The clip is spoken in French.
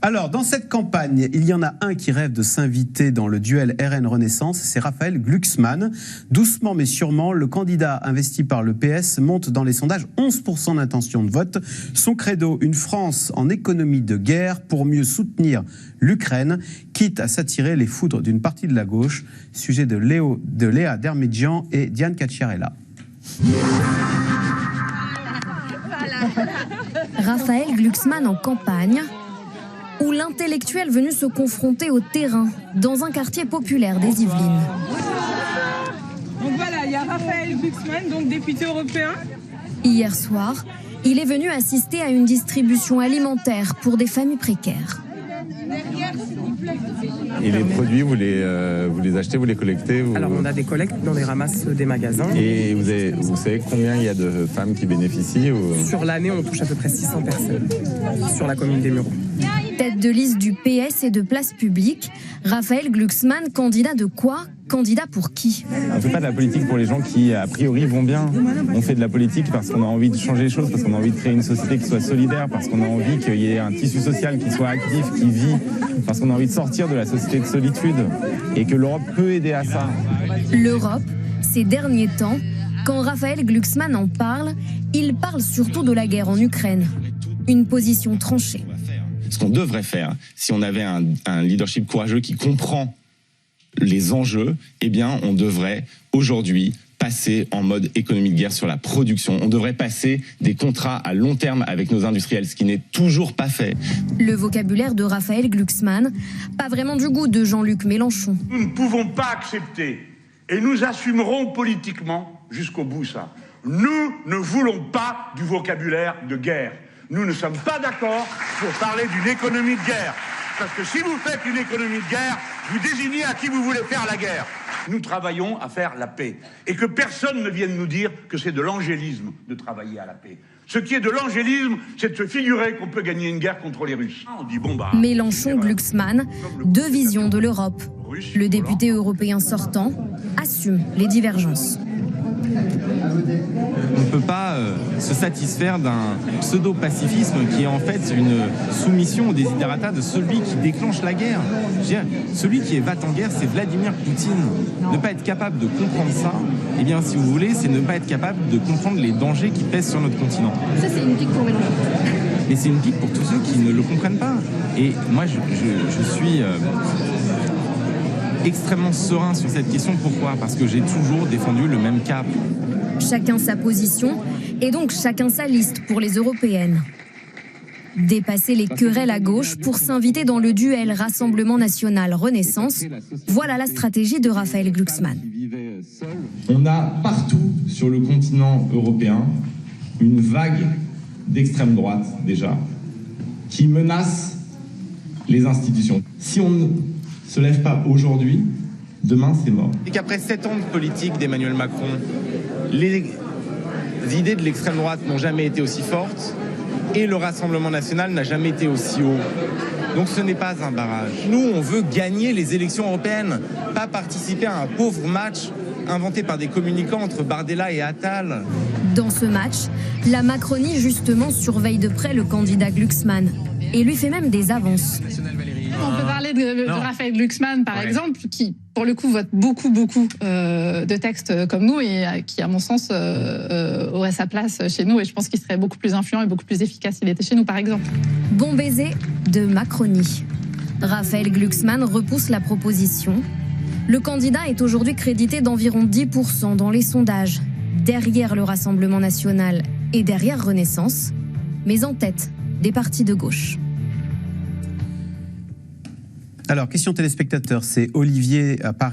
Alors, dans cette campagne, il y en a un qui rêve de s'inviter dans le duel RN Renaissance, c'est Raphaël Glucksmann. Doucement mais sûrement, le candidat investi par le PS monte dans les sondages 11% d'intention de vote. Son credo, une France en économie de guerre pour mieux soutenir l'Ukraine, quitte à s'attirer les foudres d'une partie de la gauche. Sujet de Léa Dermedjian et Diane Cacciarella. Raphaël Glucksmann en campagne, où l'intellectuel venu se confronter au terrain, dans un quartier populaire des Yvelines. Donc voilà, il y a Raphaël Glucksmann, donc député européen. Hier soir, il est venu assister à une distribution alimentaire pour des familles précaires. Et les produits, vous les achetez, vous les collectez Alors on a des collectes dans les ramasses des magasins. Et vous savez combien il y a de femmes qui bénéficient Sur l'année, on touche à peu près 600 personnes sur la commune des Mureaux. Tête de liste du PS et de Place Publique, Raphaël Glucksmann, candidat de quoi? Candidat pour qui? On ne fait pas de la politique pour les gens qui, a priori, vont bien. On fait de la politique parce qu'on a envie de changer les choses, parce qu'on a envie de créer une société qui soit solidaire, parce qu'on a envie qu'il y ait un tissu social qui soit actif, qui vit, parce qu'on a envie de sortir de la société de solitude et que l'Europe peut aider à ça. L'Europe, ces derniers temps, quand Raphaël Glucksmann en parle, il parle surtout de la guerre en Ukraine. Une position tranchée. Ce qu'on devrait faire, si on avait un leadership courageux qui comprend les enjeux, eh bien, on devrait aujourd'hui passer en mode économie de guerre sur la production. On devrait passer des contrats à long terme avec nos industriels, ce qui n'est toujours pas fait. Le vocabulaire de Raphaël Glucksmann, pas vraiment du goût de Jean-Luc Mélenchon. Nous ne pouvons pas accepter, et nous assumerons politiquement jusqu'au bout ça. Nous ne voulons pas du vocabulaire de guerre. Nous ne sommes pas d'accord pour parler d'une économie de guerre. Parce que si vous faites une économie de guerre, vous désignez à qui vous voulez faire la guerre. Nous travaillons à faire la paix. Et que personne ne vienne nous dire que c'est de l'angélisme de travailler à la paix. Ce qui est de l'angélisme, c'est de se figurer qu'on peut gagner une guerre contre les Russes. On dit, bon, Mélenchon, Glucksmann, deux visions de l'Europe. Le député européen sortant assume les divergences. On ne peut pas se satisfaire d'un pseudo-pacifisme qui est en fait une soumission au desiderata de celui qui déclenche la guerre. Je veux dire, celui qui est va en guerre, c'est Vladimir Poutine. Ne pas être capable de comprendre ça, eh bien, si vous voulez, c'est ne pas être capable de comprendre les dangers qui pèsent sur notre continent. Ça, c'est une pique pour Mélenchon. Mais c'est une pique pour tous ceux qui ne le comprennent pas. Et moi, je suis extrêmement serein sur cette question. Pourquoi? Parce que j'ai toujours défendu le même cap. Chacun sa position et donc chacun sa liste pour les européennes. Dépasser les querelles à gauche pour s'inviter dans le duel Rassemblement National Renaissance, voilà la stratégie de Raphaël Glucksmann. On a partout sur le continent européen une vague d'extrême droite déjà qui menace les institutions. Si on ne se lève pas aujourd'hui, demain c'est mort. Et qu'après 7 ans de politique d'Emmanuel Macron, les idées de l'extrême droite n'ont jamais été aussi fortes et le Rassemblement national n'a jamais été aussi haut. Donc ce n'est pas un barrage. Nous, on veut gagner les élections européennes, pas participer à un pauvre match inventé par des communicants entre Bardella et Attal. Dans ce match, la Macronie justement surveille de près le candidat Glucksmann et lui fait même des avances. On peut parler de Raphaël Glucksmann, par exemple, qui, pour le coup, vote beaucoup de textes comme nous et qui, à mon sens, aurait sa place chez nous. Et je pense qu'il serait beaucoup plus influent et beaucoup plus efficace s'il était chez nous, par exemple. Bon baiser de Macronie. Raphaël Glucksmann repousse la proposition. Le candidat est aujourd'hui crédité d'environ 10% dans les sondages, derrière le Rassemblement national et derrière Renaissance, mais en tête des partis de gauche. Alors, question téléspectateur, c'est Olivier à Paris.